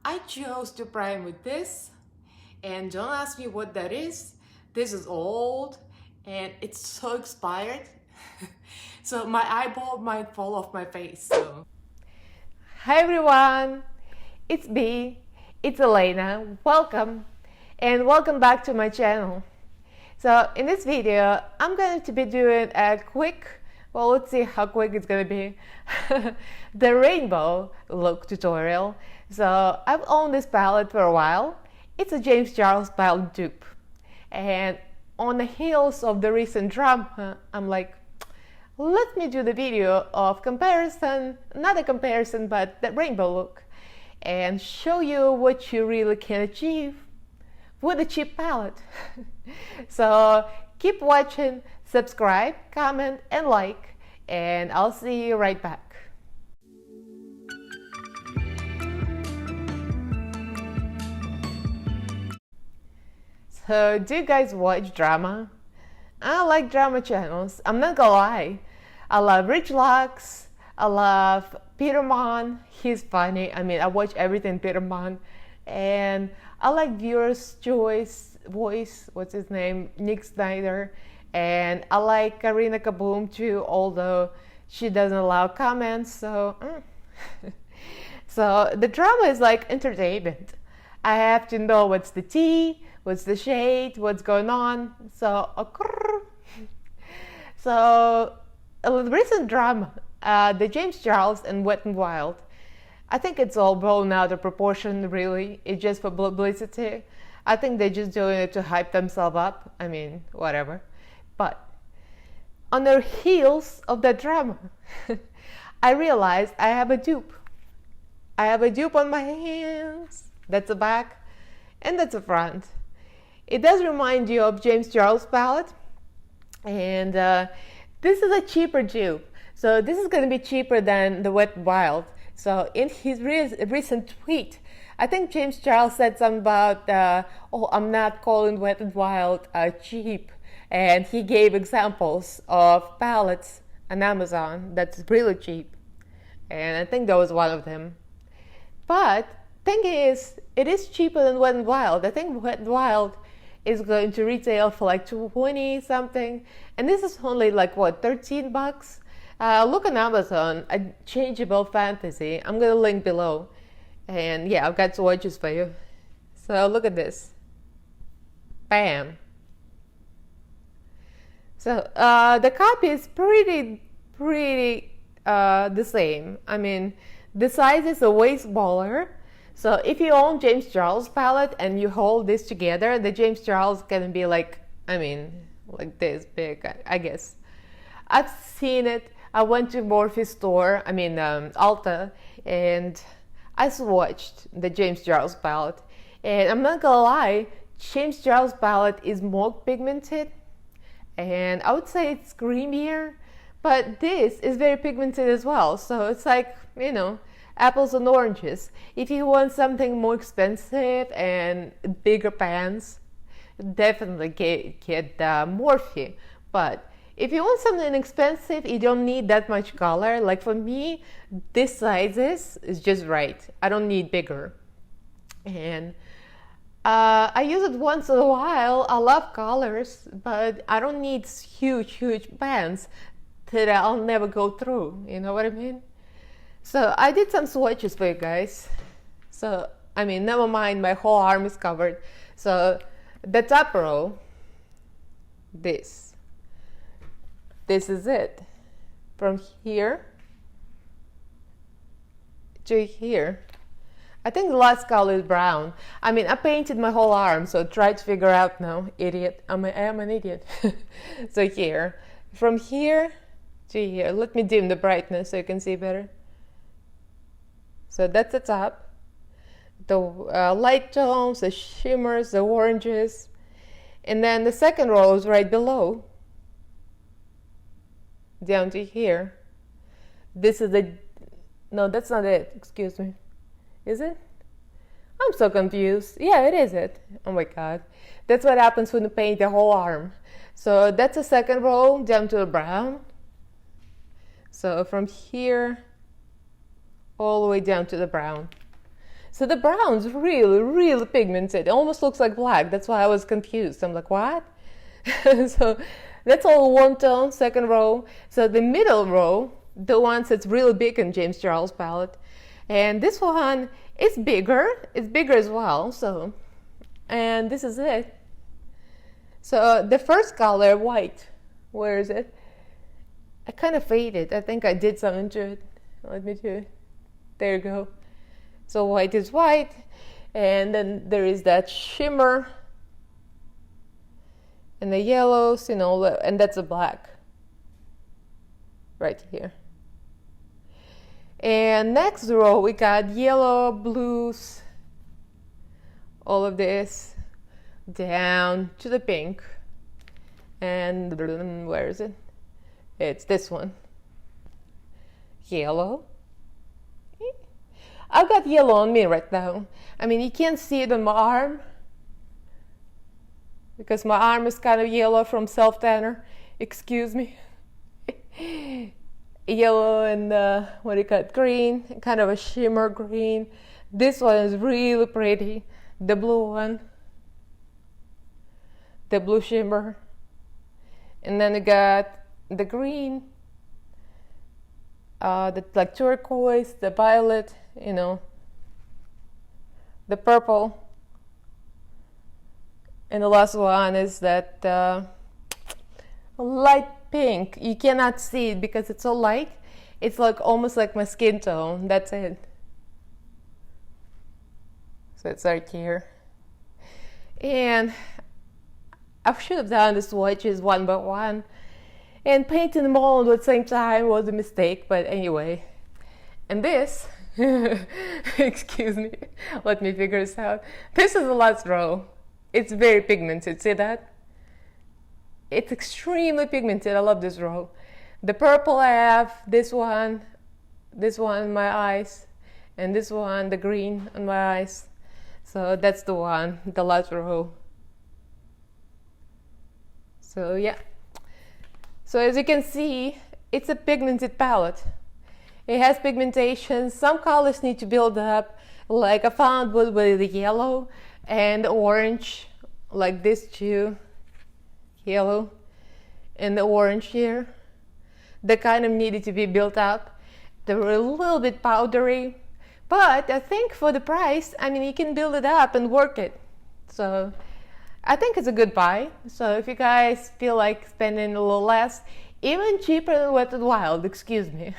I chose to prime with this, and don't ask me what that is. This is old and it's so expired. So my eyeball might fall off my face. So. Hi everyone, it's B, it's Elaina. Welcome and welcome back to my channel. So in this video, I'm going to be doing a quick, well, let's see how quick it's going to be, the rainbow look tutorial. So I've owned this palette for a while. It's a James Charles palette dupe. And on the heels of the recent drama, I'm like, let me do the video of comparison, not a comparison, but the rainbow look, and show you what you really can achieve with a cheap palette. So keep watching, subscribe, comment, and like, and I'll see you right back. So do you guys watch drama? I like drama channels. I'm not gonna lie. I love Rich Lux. I love Peter Mon. He's funny. I mean, I watch everything Peter Mon. And I like Viewer's Choice voice. What's his name? Nick Snyder. And I like Karina Kaboom too, although she doesn't allow comments. So, so the drama is like entertainment. I have to know what's the tea, what's the shade, what's going on. So, the recent drama, the James Charles and Wet n Wild, I think it's all blown out of proportion, really. It's just for publicity. I think they're just doing it to hype themselves up. I mean, whatever. But on the heels of that drama, I realized I have a dupe. I have a dupe on my hands. That's the back, and that's the front. It does remind you of James Charles palette, and this is a cheaper dupe. So this is going to be cheaper than the Wet n Wild. So in his recent tweet, I think James Charles said something about, oh, I'm not calling Wet n Wild cheap, and he gave examples of palettes on Amazon that's really cheap, and I think that was one of them. But thing is, it is cheaper than Wet n Wild. I think Wet n Wild is going to retail for like 20 something, and this is only like what, 13 bucks. Look on Amazon, a Changeable fantasy. I'm gonna link below, and yeah, I've got swatches for you. So look at this, bam. So the copy is pretty the same. I mean, the size is way smaller. So if you own James Charles palette and you hold this together, the James Charles can be like, I mean, like this big, I guess. I've seen it. I went to Morphe store, I mean Ulta, and I swatched the James Charles palette. And I'm not gonna lie, James Charles palette is more pigmented, and I would say it's creamier, but this is very pigmented as well. So it's like, you know, apples and oranges. If you want something more expensive and bigger pans, definitely get Morphe. But if you want something expensive, you don't need that much color. Like for me, this size is just right. I don't need bigger. And I use it once in a while. I love colors, but I don't need huge pans that I'll never go through. You know what I mean? So I did some swatches for you guys. So, I mean, never mind, my whole arm is covered. So the top row, this is it. From here to here. I think the last color is brown. I mean, I painted my whole arm, so try to figure out now, idiot. I am an idiot. So here, from here to here. Let me dim the brightness so you can see better. So that's the top, the light tones, the shimmers, the oranges, and then the second row is right below, down to here. This is the, no, that's not it, excuse me. Is it? I'm so confused. Yeah, it is it. Oh my god. That's what happens when you paint the whole arm. So that's the second row, down to the brown. So from here all the way down to the brown. So the brown's really, really pigmented. It almost looks like black. That's why I was confused. I'm like, what? So that's all one tone, second row. So the middle row, the ones that's really big in James Charles palette. And this one is bigger. It's bigger as well. So, and this is it. So the first color, white, where is it? I kind of faded. I think I did something to it. Let me do it. There you go. So white is white, and then there is that shimmer, and the yellows, you know, and that's a black right here. And next row we got yellow, blues, all of this down to the pink. And where is it? It's this one. Yellow. I've got yellow on me right now. I mean, you can't see it on my arm because my arm is kind of yellow from self-tanner. Excuse me. Yellow and what do you call it? Green, kind of a shimmer green. This one is really pretty. The blue one. The blue shimmer. And then we got the green. The like turquoise, the violet, you know, the purple, and the last one is that light pink. You cannot see it because it's so light. It's like almost like my skin tone. That's it. So it's right here. And I should have done the swatches one by one. And painting them all at the same time was a mistake, but anyway. And this, excuse me, let me figure this out. This is the last row. It's very pigmented, see that? It's extremely pigmented, I love this row. The purple I have, this one on my eyes, and this one, the green on my eyes. So that's the one, the last row. So yeah. So as you can see, it's a pigmented palette. It has pigmentation. Some colors need to build up, like I found with the yellow and orange, like this too, yellow and the orange here. They kind of needed to be built up. They were a little bit powdery, but I think for the price, I mean, you can build it up and work it. So I think it's a good buy. So if you guys feel like spending a little less, even cheaper than Wet n Wild, excuse me.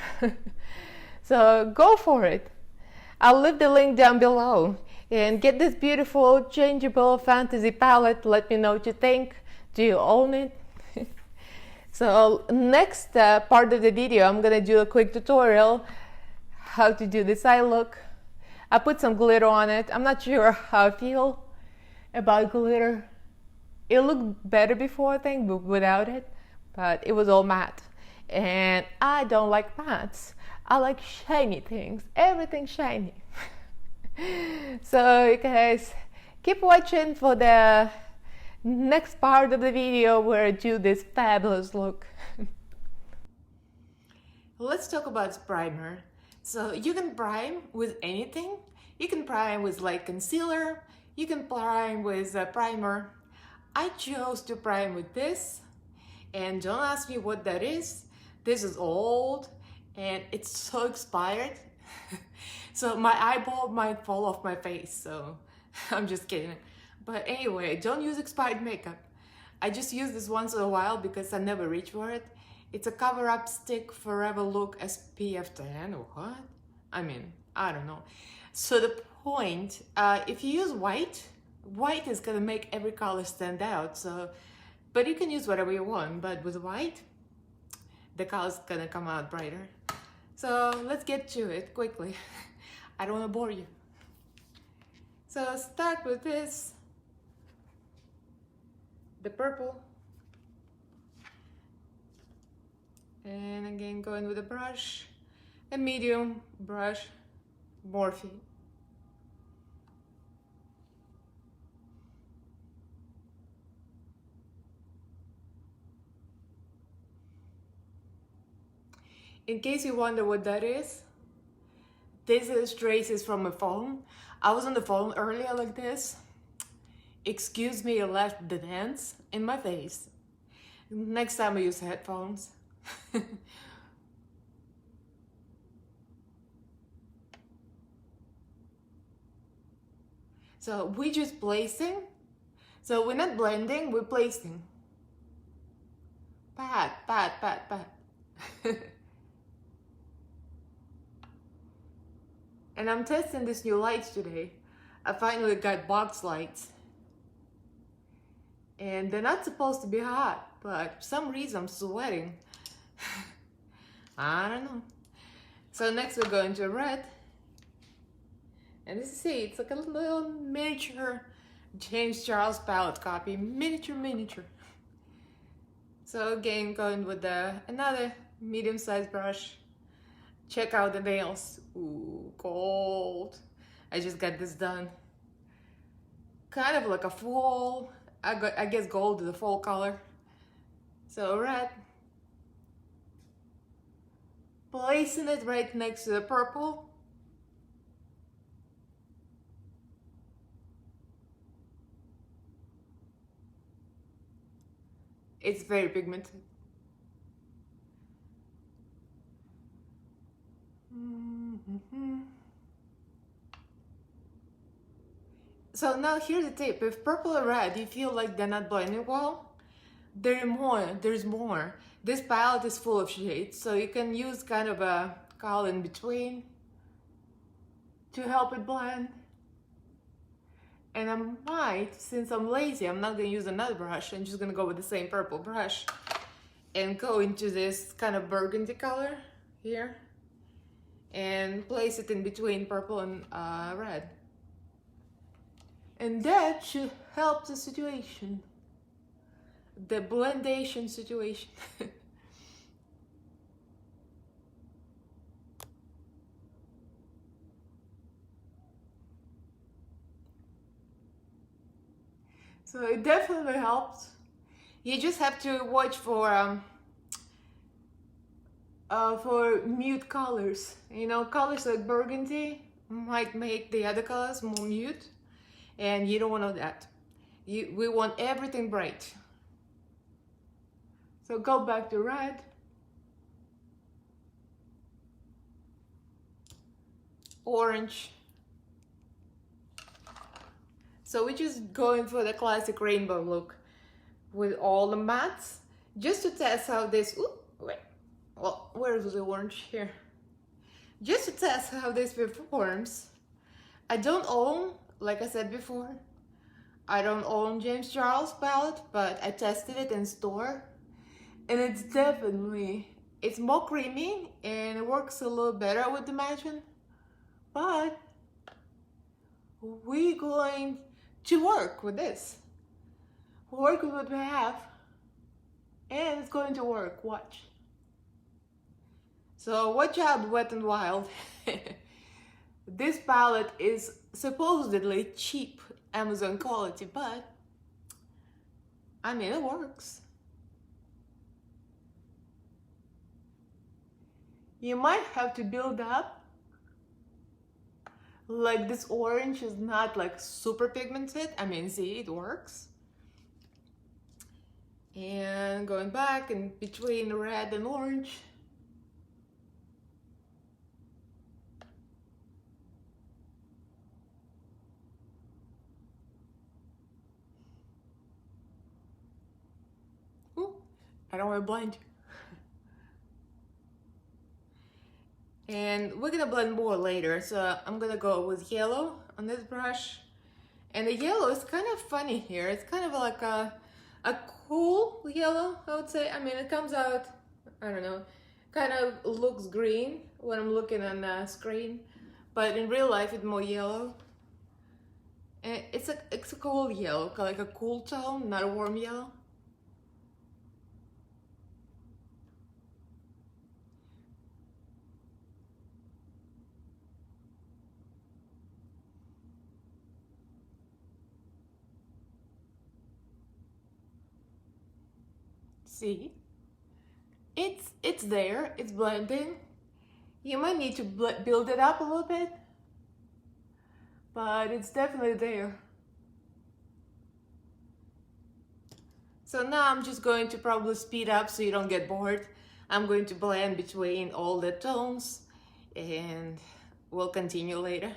So go for it. I'll leave the link down below. And get this beautiful changeable fantasy palette. Let me know what you think. Do you own it? So next part of the video, I'm gonna do a quick tutorial how to do this eye look. I put some glitter on it. I'm not sure how I feel about glitter. It looked better before, I think, but without it. But it was all matte. And I don't like mattes. I like shiny things. Everything shiny. So you guys keep watching for the next part of the video where I do this fabulous look. Let's talk about primer. So you can prime with anything. You can prime with light concealer. You can prime with a primer. I chose to prime with this, and don't ask me what that is. This is old and it's so expired. So my eyeball might fall off my face, so I'm just kidding. But anyway, don't use expired makeup. I just use this once in a while because I never reach for it. It's a cover-up stick Forever Look SPF 10 or what? I mean, I don't know. So the point, if you use white is gonna make every color stand out. So, but you can use whatever you want, but with white, the color's gonna come out brighter. So let's get to it quickly. I don't wanna bore you. So start with this, the purple. And again, going with a brush, a medium brush, Morphe. In case you wonder what that is, This is traces from my phone. I was on the phone earlier like this. Excuse me, I left the dents in my face. Next time I use headphones. So we're just placing. So we're not blending, we're placing. Pat, pat, pat, pat. And I'm testing these new lights today. I finally got box lights. And they're not supposed to be hot, but for some reason I'm sweating. I don't know. So next we're going to red. And as you see, it's like a little miniature James Charles palette copy. Miniature. So again, going with another medium-sized brush. Check out the nails. Ooh, gold. I just got this done. Kind of like a fall. I guess gold is a fall color. So red. Placing it right next to the purple. It's very pigmented. So now here's the tip. If purple or red, you feel like they're not blending well, there's more. This palette is full of shades, so you can use kind of a color in between to help it blend. And I might, since I'm lazy, I'm not gonna use another brush. I'm just gonna go with the same purple brush and go into this kind of burgundy color here and place it in between purple and red. And that should help the situation. The blendation situation. So it definitely helps. You just have to watch for mute colors. You know, colors like burgundy might make the other colors more mute, and you don't want that. We want everything bright. So go back to red. Orange. So we're just going for the classic rainbow look with all the mattes, just to test how this, well, where's the orange here? Just to test how this performs. I don't own, like I said before, I don't own James Charles palette, but I tested it in store, and it's definitely, it's more creamy and it works a little better with the matching, but we're going to work with this. Work with what we have, and it's going to work. Watch. So watch out, Wet n Wild. This palette is supposedly cheap Amazon quality, but I mean, it works. You might have to build up. Like this orange is not like super pigmented. I mean, see, it works. And going back in between red and orange. Ooh, I don't want to blind you. And we're gonna blend more later, so I'm gonna go with yellow on this brush. And the yellow is kind of funny here. It's kind of like a cool yellow, I would say. I mean, it comes out, I don't know, kind of looks green when I'm looking on the screen, but in real life it's more yellow. And it's a cool yellow, like a cool tone, not a warm yellow. See, it's there, it's blending, You might need to build it up a little bit, but it's definitely there. So now I'm just going to probably speed up so you don't get bored. I'm going to blend between all the tones and we'll continue later.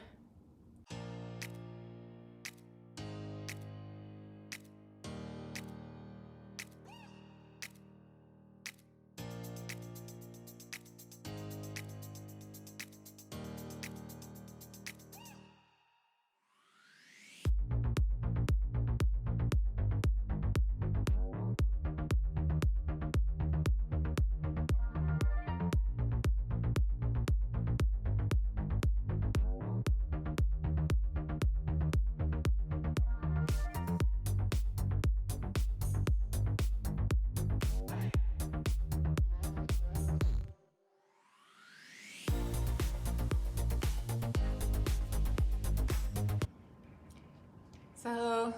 So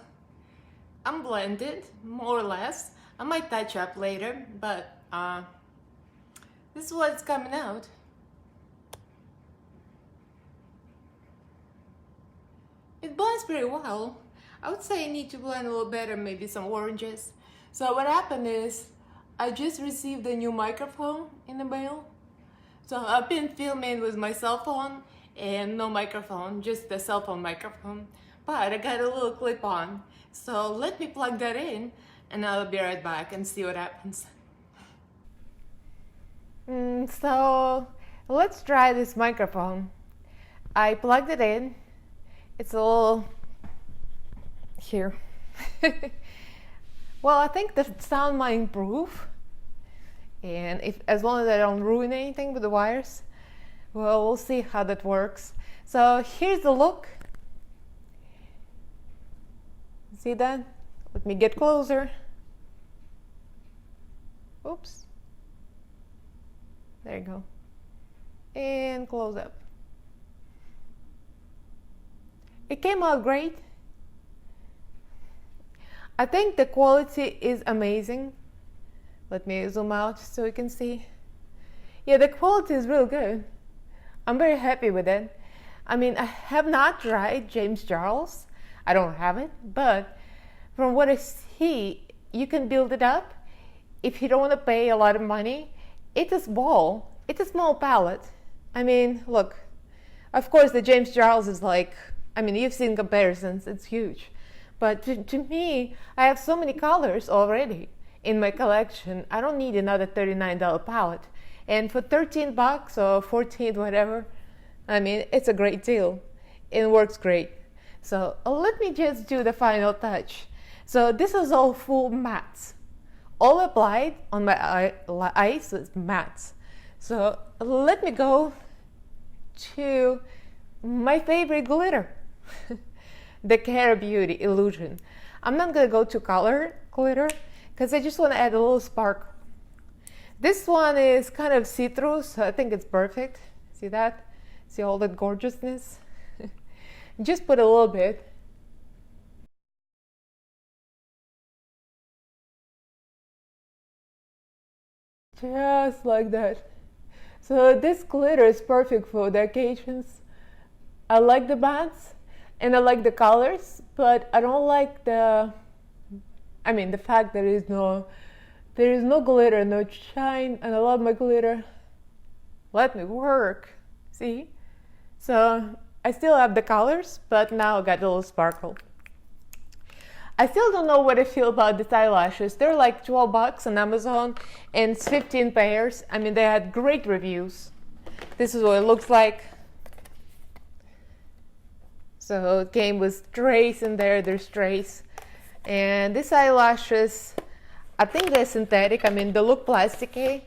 I'm blended, more or less. I might touch up later, but this is what's coming out. It blends pretty well. I would say I need to blend a little better, maybe some oranges. So what happened is, I just received a new microphone in the mail. So I've been filming with my cell phone and no microphone, just the cell phone microphone. But I got a little clip on. So let me plug that in and I'll be right back and see what happens. So let's try this microphone. I plugged it in. It's a little here. Well, I think the sound might improve. And as long as I don't ruin anything with the wires, well, we'll see how that works. So here's the look. See that? Let me get closer. Oops. There you go. And close up. It came out great. I think the quality is amazing. Let me zoom out so you can see. Yeah, the quality is real good. I'm very happy with it. I mean, I have not tried James Charles. I don't have it, but from what I see, you can build it up. If you don't want to pay a lot of money, it's a small palette. I mean, look, of course the James Charles is like, I mean, you've seen comparisons, it's huge. But to me, I have so many colors already in my collection. I don't need another $39 palette. And for 13 bucks or 14, whatever, I mean, it's a great deal. It works great. So let me just do the final touch. So this is all full mattes. All applied on my eyes is mattes. So let me go to my favorite glitter, the Cara Beauty Illusion. I'm not gonna go to color glitter because I just want to add a little sparkle. This one is kind of see-through, so I think it's perfect. See that? See all that gorgeousness? Just put a little bit. Just like that. So this glitter is perfect for the occasions. I like the bands and I like the colors, but I don't like the fact that there is no glitter, no shine, and I love my glitter. Let me work. See? So I still have the colors, but now I got a little sparkle. I still don't know what I feel about these eyelashes. They're like 12 bucks on Amazon and it's 15 pairs. I mean, they had great reviews. This is what it looks like. So it came with trays in there, there's trays. And these eyelashes, I think they're synthetic. I mean, they look plasticky.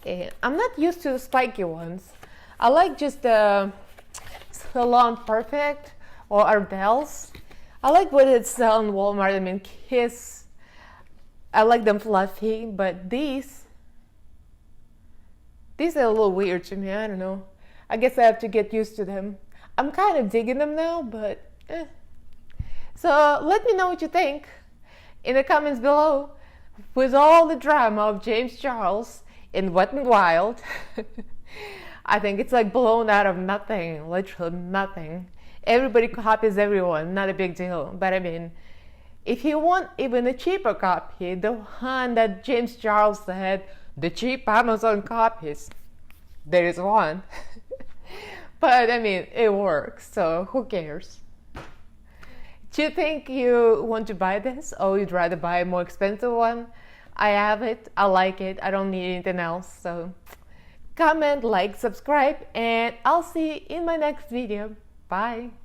And I'm not used to the spiky ones. I like just the Salon Perfect or Ardell's. I like what it's sell in Walmart. I mean, Kiss. I like them fluffy, but these are a little weird to me. I don't know. I guess I have to get used to them. I'm kind of digging them now, but So let me know what you think in the comments below. With all the drama of James Charles, in Wet n Wild. I think it's like blown out of nothing, literally nothing. Everybody copies everyone, not a big deal. But I mean, if you want even a cheaper copy, the one that James Charles said, the cheap Amazon copies, there is one. But I mean, it works, so who cares? Do you think you want to buy this, or you'd rather buy a more expensive one? I have it, I like it, I don't need anything else. So comment, like, subscribe, and I'll see you in my next video. Bye!